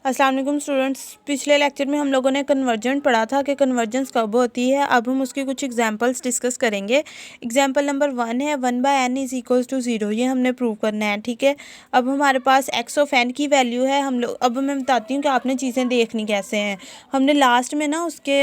अस्सलाम वालेकुम स्टूडेंट्स। पिछले लेक्चर में हम लोगों ने कन्वर्जेंट पढ़ा था कि कन्वर्जेंस कब होती है। अब हम उसकी कुछ एग्जांपल्स डिस्कस करेंगे। एग्जांपल नंबर 1 है 1/n इज़ इक्वल्स टू 0। ये हमने प्रूव करना है, ठीक है। अब हमारे पास x ऑफ n की वैल्यू है। हम लोग अब मैं बताती हूँ कि आपने चीज़ें देखनी कैसे हैं। हमने लास्ट में ना उसके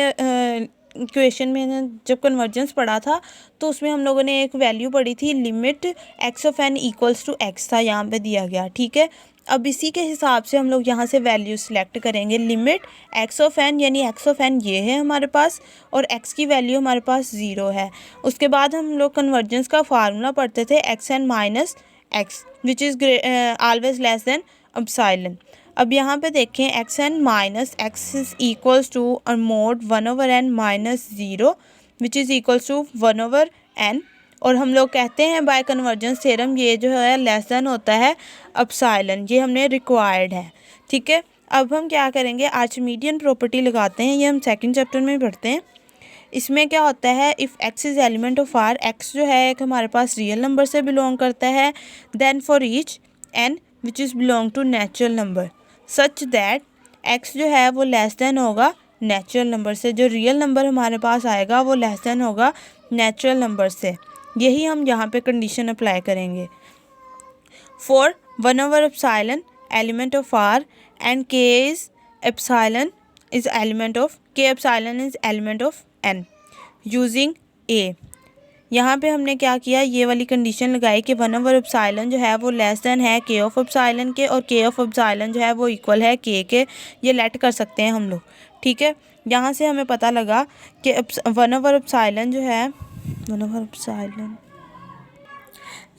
इक्वेशन में जब कन्वर्जेंस पढ़ा था तो उसमें हम लोगों ने एक वैल्यू पढ़ी थी, limit x of n equals to x था, यहाँ पे दिया गया, ठीक है। अब इसी के हिसाब से हम लोग यहाँ से वैल्यू सिलेक्ट करेंगे। लिमिट x ऑफ n यानी x ऑफ n ये है हमारे पास और x की वैल्यू हमारे पास 0 है। उसके बाद हम लोग कन्वर्जेंस का फार्मूला पढ़ते थे xn minus x which is always less than epsilon. अब यहाँ पे देखें xn minus x is equals to mod 1/n minus 0 which is equals to 1/n। और हम लोग कहते हैं बाय कन्वर्जेंस थ्योरम ये जो है लेस देन होता है एप्सिलॉन। ये हमने रिक्वायर्ड है, ठीक है। अब हम क्या करेंगे, आर्चिमीडियन प्रॉपर्टी लगाते हैं। ये हम सेकंड चैप्टर में पढ़ते हैं। इसमें क्या होता है, if x is element of r, x जो है एक हमारे पास रियल नंबर से बिलोंग करता है, then for each n which is belong to natural number such that x जो है वो लेस देन होगा नेचुरल नंबर से। जो रियल नंबर हमारे पास आएगा वो लेस देन होगा नेचुरल नंबर से। यही हम यहाँ पे कंडीशन अप्लाई करेंगे। फॉर 1/एप्सिलॉन element of r and k is epsilon is element of k epsilon is element of n using a। यहाँ पे हमने क्या किया, ये वाली कंडीशन लगाई कि 1/एप्सिलॉन जो है वो लेस देन है k ऑफ एप्सिलॉन के और k ऑफ एप्सिलॉन जो है वो इक्वल है k के। ये लेट कर सकते हैं हम लोग, ठीक है। यहाँ से हमें पता लगा कि 1/एप्सिलॉन जो है 1/एप्सिलॉन,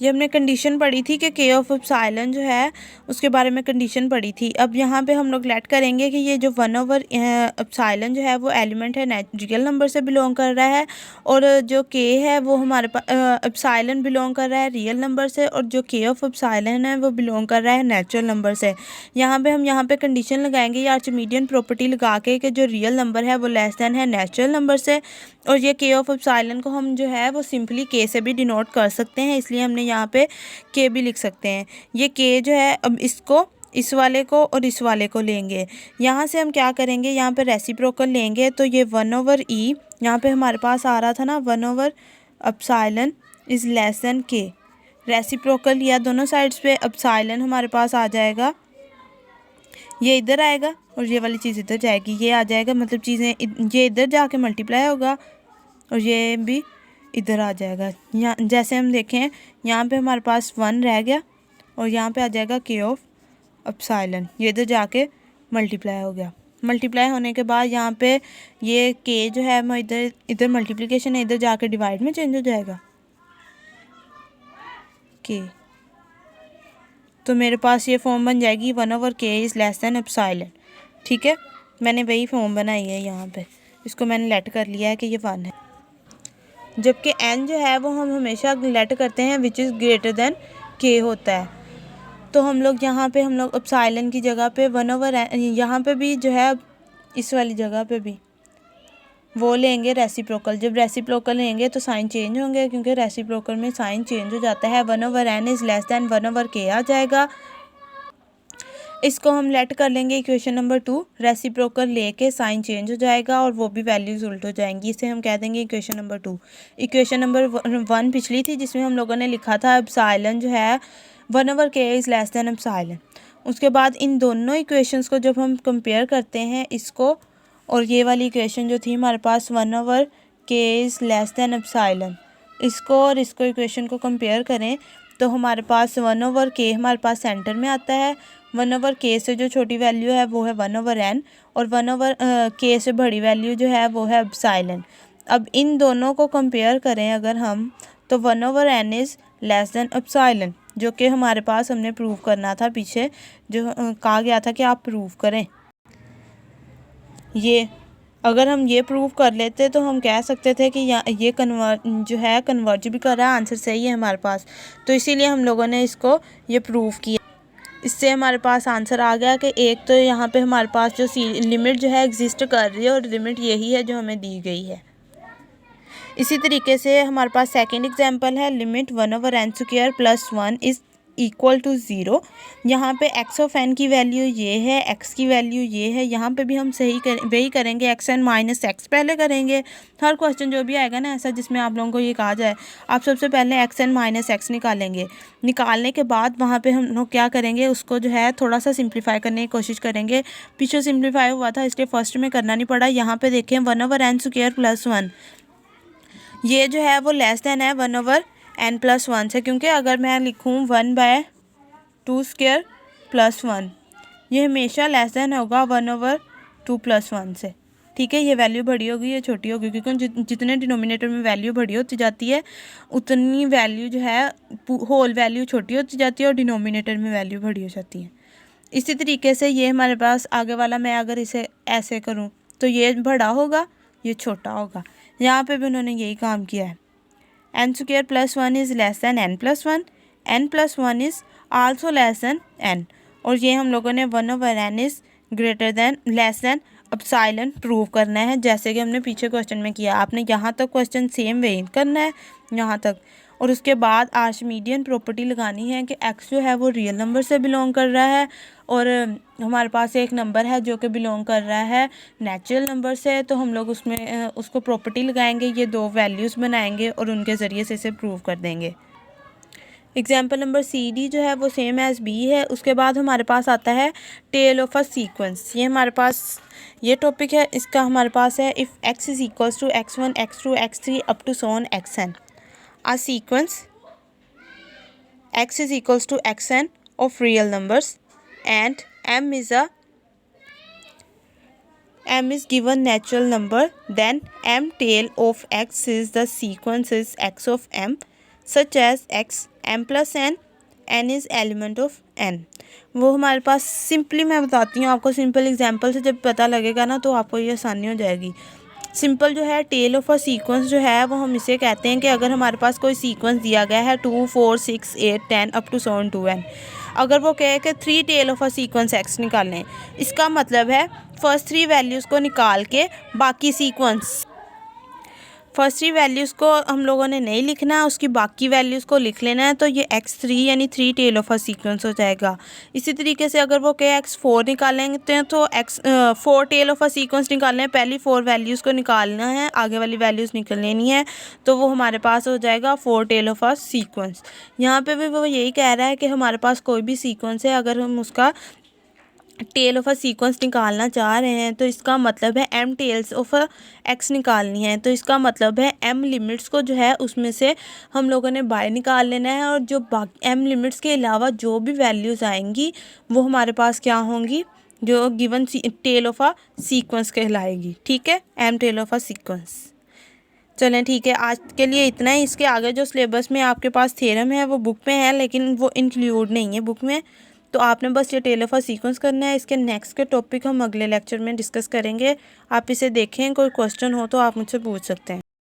ये हमने कंडीशन पढ़ी थी कि k ऑफ एप्सिलॉन जो है उसके बारे में कंडीशन पढ़ी थी। अब यहाँ पे हम लोग लेट करेंगे कि ये जो 1/एप्सिलॉन जो है वो एलिमेंट है रियल नंबर से बिलोंग कर रहा है और जो k है वो हमारे पास एप्सिलॉन बिलोंग कर रहा है रियल नंबर से और जो k ऑफ एप्सिलॉन है वो बिलोंग कर रहा है नेचुरल नंबर से। यहाँ पे कंडीशन लगाएंगे या आर्चिमीडियन प्रॉपर्टी लगा के कि जो रियल नंबर है वो लेस देन है नेचुरल नंबर से। और ये k ऑफ एप्सिलॉन को हम जो है वो सिंपली k से भी डिनोट कर सकते हैं, इसलिए हमने यहाँ पे k भी लिख सकते हैं। ये k जो है, अब इसको इस वाले को और इस वाले को लेंगे। यहाँ से हम क्या करेंगे, यहाँ पे रेसिप्रोकल लेंगे तो ये 1/e यहाँ पे हमारे पास आ रहा था ना 1/एप्सिलॉन is less than k। Reciprocal या दोनों साइड्स पे एप्सिलॉन हमारे पास आ जाएगा, ये इधर आएगा और ये वाली चीज़ इधर जाएगी, ये आ जाएगा, मतलब चीज़ें ये इधर जाके मल्टीप्लाई होगा और ये भी इधर आ जाएगा। यहाँ जैसे हम देखें यहाँ पे हमारे पास 1 रह गया और यहाँ पे आ जाएगा k ऑफ एप्सिलॉन, ये इधर जाके मल्टीप्लाई हो गया। मल्टीप्लाई होने के बाद यहाँ पे ये k जो है मैं इधर मल्टीप्लिकेशन है, इधर जाके डिवाइड में चेंज हो जाएगा k। तो मेरे पास ये फॉर्म बन जाएगी 1/k is less than epsilon, ठीक है। मैंने वही फॉर्म बनाई है, यहाँ पे इसको मैंने लेट कर लिया है कि ये 1 है। जबकि n जो है वो हम हमेशा लेट करते हैं which is greater than k होता है। तो हम लोग यहाँ पे हम लोग एप्सिलॉन की जगह पे 1/n, यहाँ पे भी जो है इस वाली जगह पे भी वो लेंगे रेसिप्रोकल। जब रेसिप्रोकल लेंगे तो साइन चेंज होंगे, क्योंकि रेसिप्रोकल में साइन चेंज हो जाता है। 1/n is less than 1/k आ जाएगा। इसको हम लेट कर लेंगे इक्वेशन नंबर 2। रेसिप्रोकल लेके साइन चेंज हो जाएगा और वो भी वैल्यूज़ उल्ट हो जाएंगी, इसे हम कह देंगे इक्वेशन नंबर 2। इक्वेशन नंबर 1 पिछली थी जिसमें हम लोगों ने लिखा था एप्सिलॉन जो है 1/k is less than epsilon. उसके बाद इन दोनों इक्वेशंस को जब हम कंपेयर करते हैं, इसको और ये वाली इक्वेशन जो थी हमारे पास 1/k is less than epsilon, इसको और इसको इक्वेशन को कंपेयर करें तो हमारे पास 1/k हमारे पास सेंटर में आता है। 1/k से जो छोटी वैल्यू है वो है 1/n और 1/k से बड़ी वैल्यू जो है वो है एप्सिलॉन। अब इन दोनों को कंपेयर करें अगर हम, तो 1/n is less than epsilon, जो कि हमारे पास हमने प्रूव करना था पीछे, जो कहा गया था कि आप प्रूव करें। ये अगर हम ये प्रूव कर लेते तो हम कह सकते थे कि ये कन्वर्ज भी कर रहा है, आंसर सही है हमारे पास। तो इसीलिए हम लोगों ने इसको ये प्रूव किया। इससे हमारे पास आंसर आ गया कि एक तो यहाँ पे हमारे पास जो लिमिट जो है एग्जिस्ट कर रही है और लिमिट यही है जो हमें दी गई है। इसी तरीके से हमारे पास सेकेंड एग्जाम्पल है, limit 1/n² + 1 is equal to 0। यहाँ पे एक्स ऑफ एन की वैल्यू ये है, एक्स की वैल्यू ये है। यहाँ पे भी हम वही करेंगे, एक्स एन माइनस एक्स पहले करेंगे। हर क्वेश्चन जो भी आएगा ना ऐसा जिसमें आप लोगों को ये कहा जाए, आप सबसे पहले एक्स एन माइनस एक्स निकालेंगे। निकालने के बाद वहाँ पे हम लोग क्या करेंगे, उसको जो है थोड़ा सा सिंप्लीफाई करने की कोशिश करेंगे। पीछे सिंप्लीफाई हुआ था इसलिए फर्स्ट में करना नहीं पड़ा। यहाँ पे देखें 1/n² + 1, ये जो है वो लेस देन है 1/n + 1 से, क्योंकि अगर मैं लिखूँ 1/2² + 1, ये हमेशा लेस देन होगा 1/2 + 1 से। ठीक है, ये वैल्यू बड़ी होगी, ये छोटी होगी, क्योंकि जितने डिनोमिनेटर में वैल्यू बड़ी होती जाती है उतनी वैल्यू जो है होल वैल्यू छोटी होती जाती है और डिनोमिनेटर में वैल्यू बड़ी हो जाती है। इसी तरीके से ये हमारे पास आगे वाला, मैं अगर इसे ऐसे करूँ तो ये बड़ा होगा, ये छोटा होगा। यहाँ पे भी उन्होंने यही काम किया है। n² + 1 is less than n + 1, n + 1 is also less than n, और ये हम लोगों ने 1/n is greater than less than epsilon prove करना है, जैसे कि हमने पीछे क्वेश्चन में किया। आपने यहाँ तक क्वेश्चन सेम वे करना है, यहाँ तक, और उसके बाद आर्चिमीडियन प्रॉपर्टी लगानी है कि x जो है वो रियल नंबर से बिलोंग कर रहा है और हमारे पास एक नंबर है जो कि बिलोंग कर रहा है नेचुरल नंबर से, तो हम लोग उसमें उसको प्रॉपर्टी लगाएंगे, ये दो वैल्यूज़ बनाएंगे और उनके ज़रिए से इसे प्रूव कर देंगे। एग्जाम्पल नंबर CD जो है वो सेम एज़ B है। उसके बाद हमारे पास आता है टेल ऑफ अ सीक्वेंस। ये हमारे पास ये टॉपिक है, इसका हमारे पास है if x is equals to x1 x2 x3 up to so on xn, a sequence x is equals to xn of real numbers and m is given natural number, then m tail of x is the sequence is x of m such as x m plus n is element of n। वो हमारे पास simply मैं बताती हूँ आपको, simple example से जब पता लगेगा ना तो आपको ये आसानी हो जाएगी। सिंपल जो है टेल ऑफ अ सीक्वेंस जो है वो हम इसे कहते हैं कि अगर हमारे पास कोई सीक्वेंस दिया गया है 2 4 6 8 10 अप टू 7 2n, अगर वो कहे कि 3 tail of a sequence x निकालें, इसका मतलब है फर्स्ट 3 वैल्यूज़ को निकाल के बाकी सीक्वेंस, फर्स्ट 3 वैल्यूज़ को हम लोगों ने नहीं लिखना है, उसकी बाकी वैल्यूज़ को लिख लेना है, तो ये x3 यानी 3 टेल ऑफ अ सीक्वेंस हो जाएगा। इसी तरीके से अगर वो कहे x4 निकालेंगे तो 4 टेल ऑफ अ सीक्वेंस निकालना है, पहली 4 वैल्यूज़ को निकालना है, आगे वाली वैल्यूज़ निकल लेनी है, तो वो हमारे पास हो जाएगा 4 टेल ऑफ अ सीक्वेंस। यहाँ पे भी वो यही कह रहा है कि हमारे पास कोई भी सीक्वेंस है, अगर हम उसका टेल ऑफ अ सीक्वेंस निकालना चाह रहे हैं तो इसका मतलब है m tails of a x निकालनी है, तो इसका मतलब है m लिमिट्स को जो है उसमें से हम लोगों ने बाय निकाल लेना है, और जो बाकी m लिमिट्स के अलावा जो भी वैल्यूज़ आएंगी वो हमारे पास क्या होंगी, जो given tail of a sequence कहलाएगी। ठीक है, m tail of a sequence. चलें ठीक है, आज के लिए इतना ही। इसके आगे जो सिलेबस में आपके पास थ्योरम है वो बुक में है, लेकिन वो इंक्लूड नहीं है बुक में, तो आपने बस ये टेल ऑफ अ सीक्वेंस करना है। इसके नेक्स्ट के टॉपिक हम अगले लेक्चर में डिस्कस करेंगे। आप इसे देखें, कोई क्वेश्चन हो तो आप मुझसे पूछ सकते हैं।